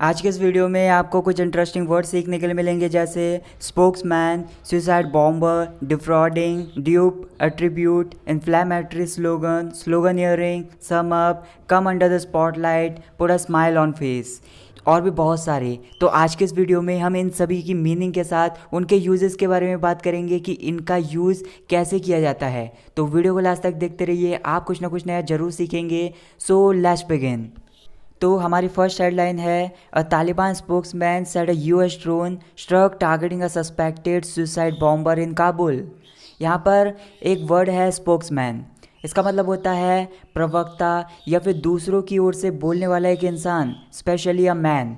आज के इस वीडियो में आपको कुछ इंटरेस्टिंग वर्ड सीखने के लिए मिलेंगे, जैसे spokesman, suicide bomber, defrauding, dupe, attribute, inflammatory slogan, sloganeering, sum up, come under the spotlight, put a smile on face और भी बहुत सारे। तो आज के इस वीडियो में हम इन सभी की मीनिंग के साथ उनके यूजेस के बारे में बात करेंगे कि इनका यूज़ कैसे किया जाता है। तो वीडियो को लास्ट तक देखते रहिए, आप कुछ ना कुछ नया जरूर सीखेंगे। So let's begin. तो हमारी फर्स्ट हेडलाइन है, a Taliban spokesman said a US drone struck targeting a suspected suicide bomber in Kabul. यहाँ पर एक वर्ड है स्पोक्समैन। इसका मतलब होता है प्रवक्ता या फिर दूसरों की ओर से बोलने वाला एक इंसान, स्पेशली अ मैन।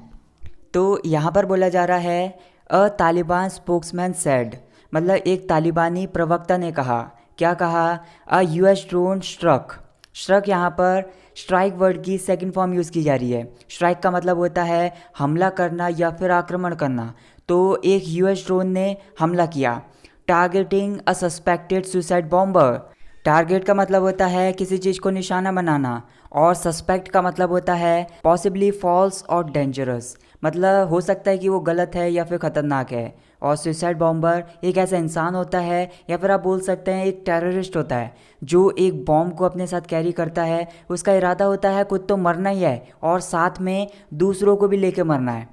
तो यहाँ पर बोला जा रहा है अ तालिबान स्पोक्समैन सेड, मतलब एक तालिबानी प्रवक्ता ने कहा। क्या कहा? A US drone struck. Struck यहाँ पर स्ट्राइक वर्ड की सेकंड फॉर्म यूज़ की जा रही है। स्ट्राइक का मतलब होता है हमला करना या फिर आक्रमण करना। तो एक यूएस ड्रोन ने हमला किया। Targeting a suspected suicide bomber. Target का मतलब होता है किसी चीज़ को निशाना बनाना, और सस्पेक्ट का मतलब होता है पॉसिबली फॉल्स और डेंजरस, मतलब हो सकता है कि वो गलत है या फिर ख़तरनाक है। और सुसाइड बॉम्बर एक ऐसा इंसान होता है, या फिर आप बोल सकते हैं एक टेररिस्ट होता है जो एक बॉम्ब को अपने साथ कैरी करता है। उसका इरादा होता है खुद तो मरना ही है और साथ में दूसरों को भी लेके मरना है।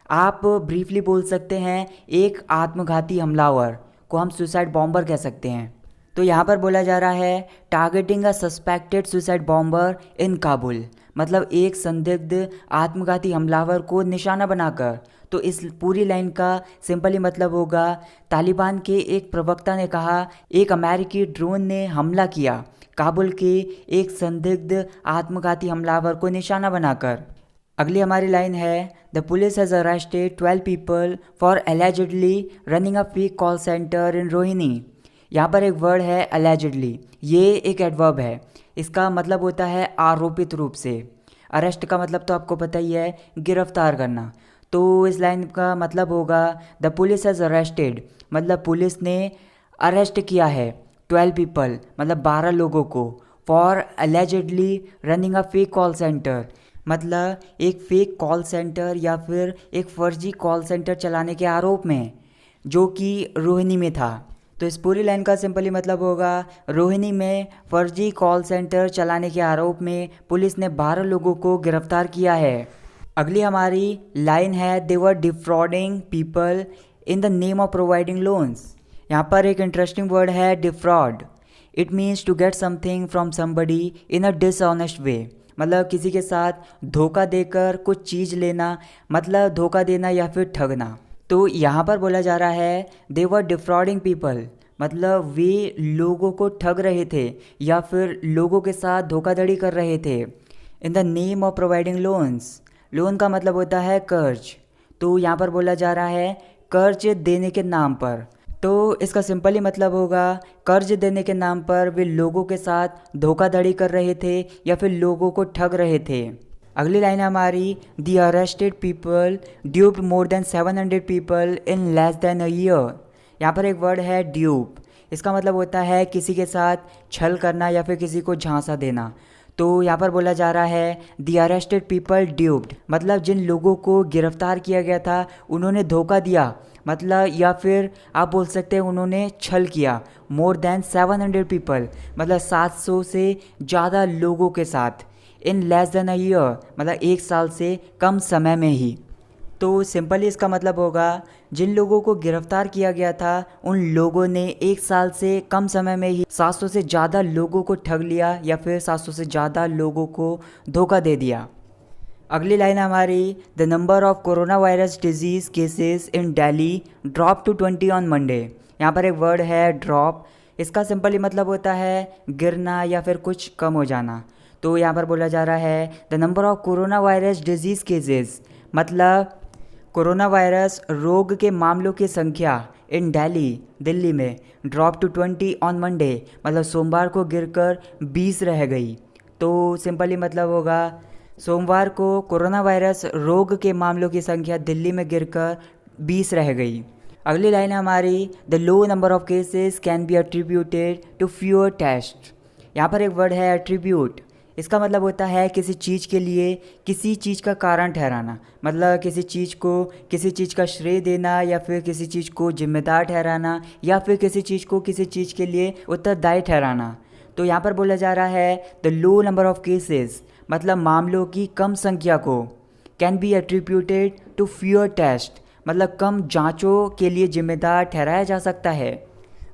आप ब्रीफली बोल सकते हैं एक आत्मघाती हमलावर को हम सुसाइड बॉम्बर कह सकते हैं। तो यहाँ पर बोला जा रहा है targeting a suspected suicide bomber in Kabul, मतलब एक संदिग्ध आत्मघाती हमलावर को निशाना बनाकर। तो इस पूरी लाइन का सिंपली मतलब होगा, तालिबान के एक प्रवक्ता ने कहा एक अमेरिकी ड्रोन ने हमला किया काबुल के एक संदिग्ध आत्मघाती हमलावर को निशाना बनाकर। अगली हमारी लाइन है, the police has arrested 12 people for allegedly running a fake call center in Rohini. यहाँ पर एक वर्ड है एलिजिडली, ये एक एडवर्ब है। इसका मतलब होता है आरोपित रूप से। अरेस्ट का मतलब तो आपको पता ही है, गिरफ्तार करना। तो इस लाइन का मतलब होगा, द पुलिस हैज़ अरेस्टेड, मतलब पुलिस ने अरेस्ट किया है 12 पीपल, मतलब 12 लोगों को, for allegedly running a fake call centre, मतलब एक फेक कॉल सेंटर या फिर एक फर्जी कॉल सेंटर चलाने के आरोप में, जो कि रोहिणी में था। तो इस पूरी लाइन का सिंपली मतलब होगा, रोहिणी में फर्जी कॉल सेंटर चलाने के आरोप में पुलिस ने 12 लोगों को गिरफ्तार किया है। अगली हमारी लाइन है, they were defrauding people in the name of providing loans. यहाँ पर एक इंटरेस्टिंग वर्ड है defraud. It means to get something from somebody in a dishonest way, मतलब किसी के साथ धोखा देकर कुछ चीज़ लेना, मतलब धोखा देना या फिर ठगना। तो यहाँ पर बोला जा रहा है दे वर डिफ्रॉडिंग पीपल, मतलब वे लोगों को ठग रहे थे या फिर लोगों के साथ धोखाधड़ी कर रहे थे। इन the name of providing loans, loan का मतलब होता है कर्ज। तो यहाँ पर बोला जा रहा है कर्ज देने के नाम पर। तो इसका सिंपली मतलब होगा, कर्ज देने के नाम पर वे लोगों के साथ धोखाधड़ी कर रहे थे या फिर लोगों को ठग रहे थे। अगली लाइन है हमारी, the arrested people duped more than 700 people in less than a year. यहाँ पर एक वर्ड है ड्यूप। इसका मतलब होता है किसी के साथ छल करना या फिर किसी को झांसा देना। तो यहाँ पर बोला जा रहा है दी अरेस्टेड पीपल ड्यूप्ड, मतलब जिन लोगों को गिरफ्तार किया गया था उन्होंने धोखा दिया, मतलब या फिर आप बोल सकते हैं उन्होंने छल किया। मोर देन 700 पीपल, मतलब 700 से ज़्यादा लोगों के साथ। इन लेस देन अ ईयर, मतलब एक साल से कम समय में ही। तो सिंपली इसका मतलब होगा, जिन लोगों को गिरफ्तार किया गया था उन लोगों ने एक साल से कम समय में ही 700 से ज़्यादा लोगों को ठग लिया या फिर 700 से ज़्यादा लोगों को धोखा दे दिया। अगली लाइन हमारी, the number of corona virus disease cases in Delhi drop to 20 on Monday. यहाँ पर एक वर्ड है ड्रॉप। इसका सिंपली मतलब होता है गिरना या फिर कुछ कम हो जाना। तो यहाँ पर बोला जा रहा है the number of corona virus disease cases, मतलब कोरोना वायरस रोग के मामलों की संख्या इन दिल्ली, दिल्ली में, ड्रॉप टू 20 ऑन मंडे, मतलब सोमवार को गिरकर 20 रह गई। तो सिंपली मतलब होगा, सोमवार को कोरोना वायरस रोग के मामलों की संख्या दिल्ली में गिरकर 20 रह गई। अगली लाइन है हमारी, the low number of cases can be attributed to fewer test. यहाँ पर एक वर्ड है एट्रीब्यूट। इसका मतलब होता है किसी चीज़ के लिए किसी चीज़ का कारण ठहराना, मतलब किसी चीज़ को किसी चीज़ का श्रेय देना या फिर किसी चीज़ को जिम्मेदार ठहराना या फिर किसी चीज़ को किसी चीज़ के लिए उत्तरदायी ठहराना। तो यहाँ पर बोला जा रहा है the low number of cases, मतलब मामलों की कम संख्या को, can be attributed to fewer test, मतलब कम जांचों के लिए जिम्मेदार ठहराया जा सकता है।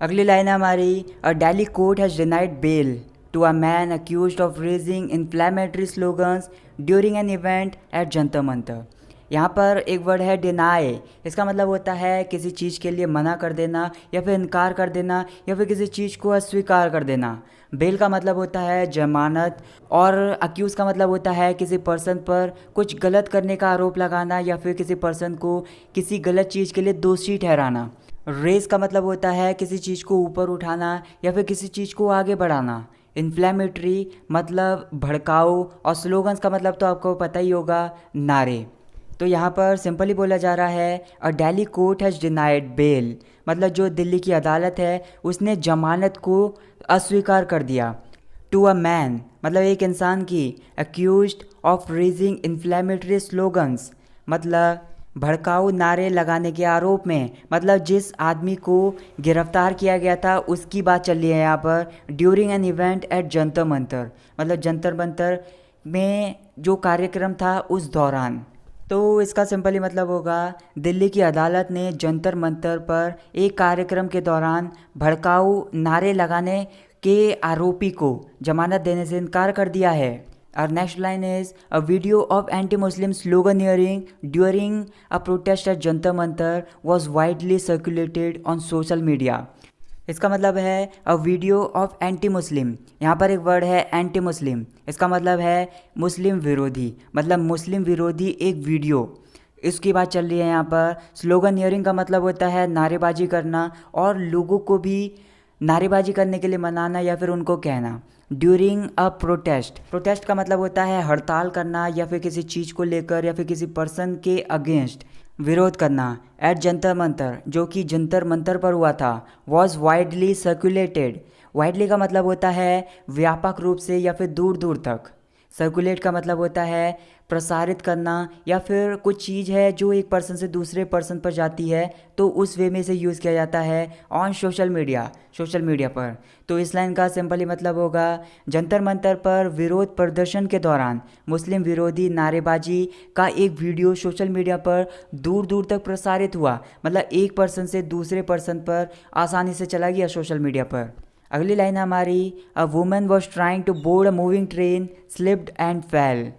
अगली लाइन है हमारी, a Delhi court has denied bail to a man accused of raising inflammatory slogans during an event at Jantar Mantar. यहाँ पर एक वर्ड है डिनाई, इसका मतलब होता है किसी चीज़ के लिए मना कर देना या फिर इनकार कर देना या फिर किसी चीज़ को अस्वीकार कर देना। बेल का मतलब होता है जमानत और अक्यूज़ का मतलब होता है किसी पर्सन पर कुछ गलत करने का आरोप लगाना या फिर किसी पर्सन को किसी गलत चीज़ के लिए दोषी ठहराना। रेस का मतलब होता है किसी चीज़ को ऊपर उठाना या फिर किसी चीज़ को आगे बढ़ाना। इन्फ्लेमेटरी मतलब भड़काऊ और स्लोगन्स का मतलब तो आपको पता ही होगा, नारे। तो यहाँ पर सिंपली बोला जा रहा है a Delhi court has denied bail, मतलब जो दिल्ली की अदालत है उसने जमानत को अस्वीकार कर दिया। टू अ मैन मतलब एक इंसान की, accused of raising inflammatory slogans मतलब भड़काऊ नारे लगाने के आरोप में, मतलब जिस आदमी को गिरफ्तार किया गया था उसकी बात चल रही है यहाँ पर। During an event at Jantar Mantar मतलब जंतर मंतर में जो कार्यक्रम था उस दौरान। तो इसका सिंपली मतलब होगा दिल्ली की अदालत ने जंतर मंतर पर एक कार्यक्रम के दौरान भड़काऊ नारे लगाने के आरोपी को जमानत देने से इनकार कर दिया है। Our next line is a video of anti-Muslim sloganeering during a protest at Jantar Mantar was widely circulated on social media. इसका मतलब है a video of anti Muslim, यहाँ पर एक वर्ड है एंटी मुस्लिम, इसका मतलब है मुस्लिम विरोधी, मतलब मुस्लिम विरोधी एक वीडियो, इसकी बात चल रही है यहाँ पर। स्लोगनियरिंग का मतलब होता है नारेबाजी करना और लोगों को भी नारेबाजी करने के लिए मनाना या फिर उनको कहना। ड्यूरिंग अ प्रोटेस्ट, प्रोटेस्ट का मतलब होता है हड़ताल करना या फिर किसी चीज़ को लेकर या फिर किसी पर्सन के अगेंस्ट विरोध करना। एट जंतर मंतर जो कि जंतर मंतर पर हुआ था, वॉज वाइडली सर्कुलेटेड, वाइडली का मतलब होता है व्यापक रूप से या फिर दूर दूर तक। सर्कुलेट का मतलब होता है प्रसारित करना या फिर कुछ चीज़ है जो एक पर्सन से दूसरे पर्सन पर जाती है तो उस वे में से यूज़ किया जाता है ऑन सोशल मीडिया पर। तो इस लाइन का सिंपली मतलब होगा जंतर मंतर पर विरोध प्रदर्शन के दौरान मुस्लिम विरोधी नारेबाजी का एक वीडियो सोशल मीडिया पर दूर दूर तक प्रसारित हुआ, मतलब एक पर्सन से दूसरे पर्सन पर आसानी से चला गया सोशल मीडिया पर। अगली लाइन हमारी, a woman was trying to board a moving train slipped and fell.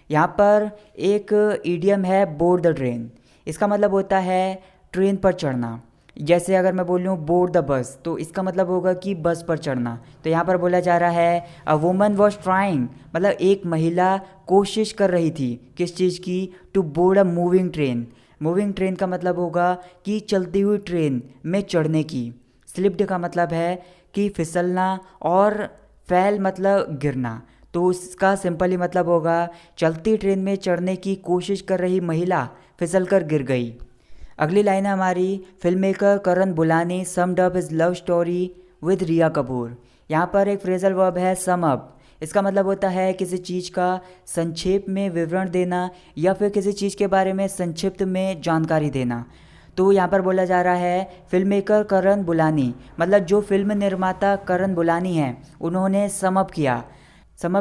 यहाँ पर एक ईडियम है बोर्ड द ट्रेन, इसका मतलब होता है ट्रेन पर चढ़ना। जैसे अगर मैं बोलूँ बोर्ड द बस तो इसका मतलब होगा कि बस पर चढ़ना। तो यहाँ पर बोला जा रहा है अ वुमन वॉज ट्राइंग मतलब एक महिला कोशिश कर रही थी किस चीज़ की, to board a moving train. Moving train का मतलब होगा कि चलती हुई ट्रेन में चढ़ने की। स्लिप्ड का मतलब है कि फिसलना और फैल मतलब गिरना। तो इसका सिंपली मतलब होगा चलती ट्रेन में चढ़ने की कोशिश कर रही महिला फिसलकर गिर गई। अगली लाइन है हमारी, film maker Karan Bulani summed up his love story with Riya Kapoor. यहाँ पर एक फ्रेजल वर्ब है सम अप, इसका मतलब होता है किसी चीज़ का संक्षेप में विवरण देना या फिर किसी चीज़ के बारे में संक्षिप्त में जानकारी देना। तो यहाँ पर बोला जा रहा है फिल्म मेकर करण बुलानी मतलब जो फिल्म निर्माता करण बुलानी हैं उन्होंने समअप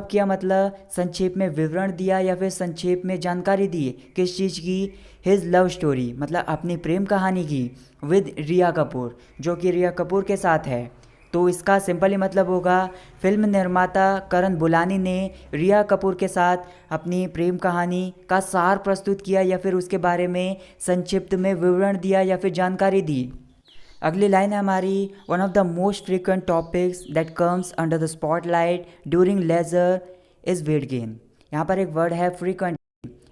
किया मतलब संक्षेप में विवरण दिया या फिर संक्षेप में जानकारी दी किस चीज़ की, हिज लव स्टोरी मतलब अपनी प्रेम कहानी की, विद रिया कपूर जो कि रिया कपूर के साथ है। तो इसका सिंपली मतलब होगा फिल्म निर्माता करण बुलानी ने रिया कपूर के साथ अपनी प्रेम कहानी का सार प्रस्तुत किया या फिर उसके बारे में संक्षिप्त में विवरण दिया या फिर जानकारी दी। अगली लाइन है हमारी, one of the most frequent topics that comes under the spotlight during laser is weight gain. यहाँ पर एक वर्ड है फ्रीक्वेंट,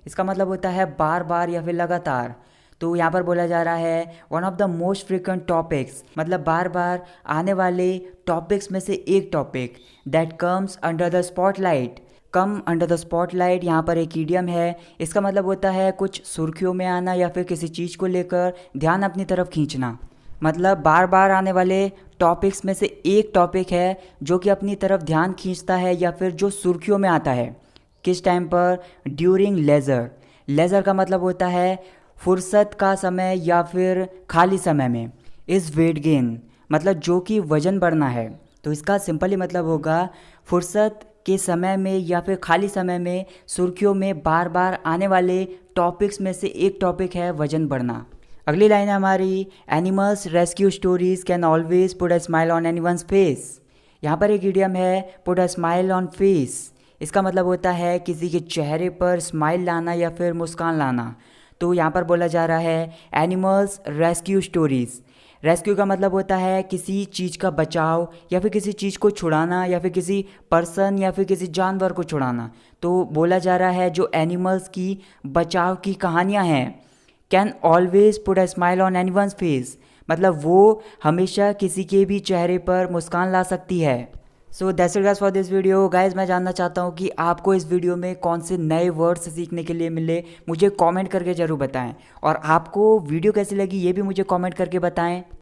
इसका मतलब होता है बार बार या फिर लगातार। तो यहाँ पर बोला जा रहा है one of the most frequent topics मतलब बार बार आने वाले टॉपिक्स में से एक topic, that comes under the spotlight. Come under the spotlight यहाँ पर एक ईडियम है, इसका मतलब होता है कुछ सुर्खियों में आना या फिर किसी चीज़ को लेकर ध्यान अपनी तरफ खींचना। मतलब बार बार आने वाले टॉपिक्स में से एक टॉपिक है जो कि अपनी तरफ ध्यान खींचता है या फिर जो सुर्खियों में आता है। किस टाइम पर? During laser. लेज़र का मतलब होता है फुर्सत का समय या फिर खाली समय में। इज़ वेट गेन मतलब जो कि वज़न बढ़ना है। तो इसका सिंपली मतलब होगा फुर्सत के समय में या फिर खाली समय में सुर्खियों में बार बार आने वाले टॉपिक्स में से एक टॉपिक है वज़न बढ़ना। अगली लाइन है हमारी, animals rescue stories can always put a smile on anyone's face. यहाँ पर एक इडियम है put a smile on face. इसका मतलब होता है किसी के चेहरे पर स्माइल लाना या फिर मुस्कान लाना। तो यहाँ पर बोला जा रहा है एनिमल्स रेस्क्यू स्टोरीज। रेस्क्यू का मतलब होता है किसी चीज़ का बचाव या फिर किसी चीज़ को छुड़ाना या फिर किसी पर्सन या फिर किसी जानवर को छुड़ाना। तो बोला जा रहा है जो एनिमल्स की बचाव की कहानियाँ हैं, can always put a smile on anyone's face मतलब वो हमेशा किसी के भी चेहरे पर मुस्कान ला सकती है। So that's it guys for this video. Guys मैं जानना चाहता हूँ कि आपको इस वीडियो में कौन से नए वर्ड्स सीखने के लिए मिले, मुझे कमेंट करके ज़रूर बताएं। और आपको वीडियो कैसी लगी ये भी मुझे कमेंट करके बताएं।